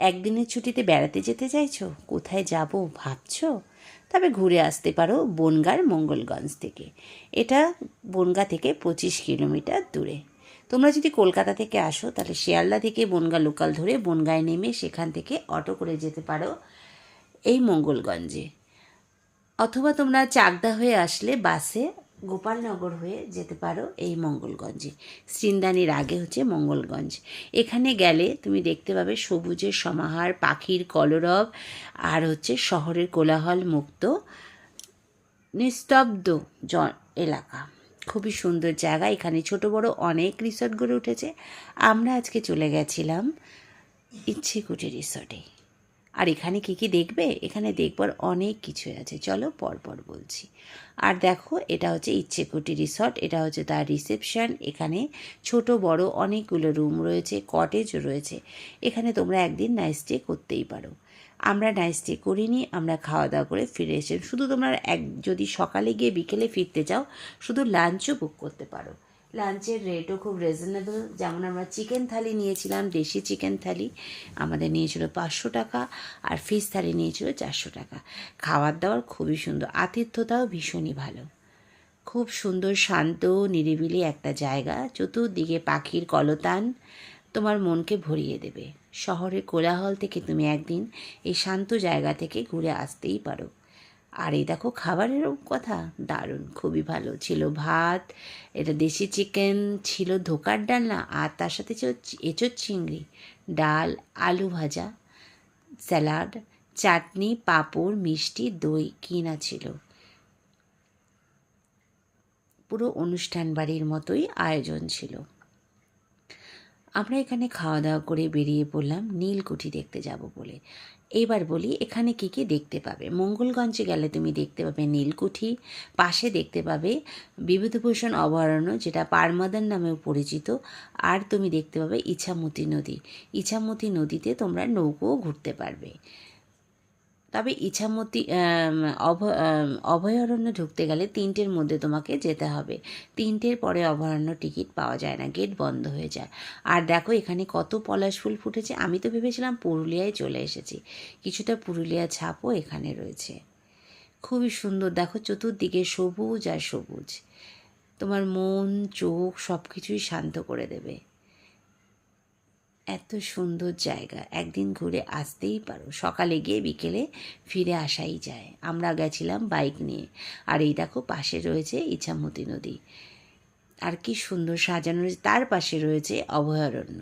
একদিনের ছুটিতে বেড়াতে যেতে চাইছো? কোথায় যাব ভাবছো? তবে ঘুরে আসতে পারো বনগাঁর মঙ্গলগঞ্জ থেকে। এটা বনগাঁ থেকে 25 কিলোমিটার দূরে। তোমরা যদি কলকাতা থেকে আসো তাহলে শিয়ালদা থেকে বনগাঁ লোকাল ধরে বনগাঁয় নেমে সেখান থেকে অটো করে যেতে পারো এই মঙ্গলগঞ্জে। অথবা তোমরা চাকদা হয়ে আসলে বাসে গোপালনগর হয়ে যেতে পারো এই মঙ্গলগঞ্জে। সিন্দানির আগে হচ্ছে মঙ্গলগঞ্জ। এখানে গেলে তুমি দেখতে পাবে সবুজের সমাহার, পাখির কলরব, আর হচ্ছে শহরের কোলাহল মুক্ত নিস্তব্ধ এলাকা। খুবই সুন্দর জায়গা। এখানে ছোট বড় অনেক রিসর্ট গড়ে উঠেছে। আমরা আজকে চলে গেছিলাম ইচ্ছেকুটি রিসর্টে। আর এখানে কী কী দেখবে? এখানে দেখবার অনেক কিছু আছে, চলো পরপর বলছি। আর দেখো, এটা হচ্ছে ইচ্ছেকুটি রিসর্ট, এটা হচ্ছে তার রিসেপশন। এখানে ছোট বড় অনেকগুলো রুম রয়েছে, কটেজও রয়েছে। এখানে তোমরা একদিন নাইট স্টে করতেই পারো। আমরা নাইট স্টে করিনি, আমরা খাওয়া দাওয়া করে ফিরে এসে শুধু তোমরা যদি সকালে গিয়ে বিকেলে ফিরতে চাও শুধু লাঞ্চও বুক করতে পারো। লাঞ্চের রেটও খুব রিজনেবল। যেমন আমরা চিকেন থালি নিয়েছিলাম, দেশি চিকেন থালি আমাদের নিয়েছিল 500 টাকা, আর ফিশ থালি নিয়েছিল 400 টাকা। খাবার দাবার খুবই সুন্দর, আতিথ্যতাও ভীষণই ভালো। খুব সুন্দর শান্ত নিরিবিলি একটা জায়গা, চতুর্দিকে পাখির কলতান তোমার মনকে ভরিয়ে দেবে। শহরের কোলাহল থেকে তুমি একদিন এই শান্ত জায়গা থেকে ঘুরে আসতেই পারো। আর এই দেখো, খাবারেরও কথা দারুণ, খুবই ভালো ছিল। ভাত, এটা দেশি চিকেন ছিল, ধোকার ডালনা, আর তার সাথে ছিল এঁচোড় চিংড়ি, ডাল, আলু ভাজা, স্যালাড, চাটনি, পাঁপড়, মিষ্টি, দই কিনা ছিল। পুরো অনুষ্ঠান বাড়ির মতোই আয়োজন ছিল। আমরা এখানে খাওয়া দাওয়া করে বেরিয়ে পড়লাম নীলকুঠি দেখতে যাব বলে। এবার বলি এখানে কী কী দেখতে পাবে। মঙ্গলগঞ্জে গেলে তুমি দেখতে পাবে নীলকুঠি, পাশে দেখতে পাবে বিভূতিভূষণ অভয়ারণ্য যেটা পারমাদান নামেও পরিচিত, আর তুমি দেখতে পাবে ইছামতি নদী। ইছামতি নদীতে তোমরা নৌকোও ঘুরতে পারবে। তবে ইছামতি অভয়ারণ্য ঢুকতে গেলে 3টের মধ্যে তোমাকে যেতে হবে। 3টের পরে অভয়ারণ্য টিকিট পাওয়া যায় না, গেট বন্ধ হয়ে যায়। আর দেখো এখানে কত পলাশ ফুল ফুটেছে। আমি তো ভেবেছিলাম পুরুলিয়ায় চলে এসেছি, কিছুটা পুরুলিয়া ছাপও এখানে রয়েছে। খুবই সুন্দর, দেখো চতুর্দিকে সবুজ আর সবুজ, তোমার মন চোখ সব কিছুই শান্ত করে দেবে। এত সুন্দর জায়গা, একদিন ঘুরে আসতেই পারো। সকালে গিয়ে বিকেলে ফিরে আসাই যায়। আমরা গেছিলাম বাইক নিয়ে। আর এই দেখো পাশে রয়েছে ইছামতি নদী, আর কি সুন্দর সাজানো রয়েছে। তার পাশে রয়েছে অভয়ারণ্য।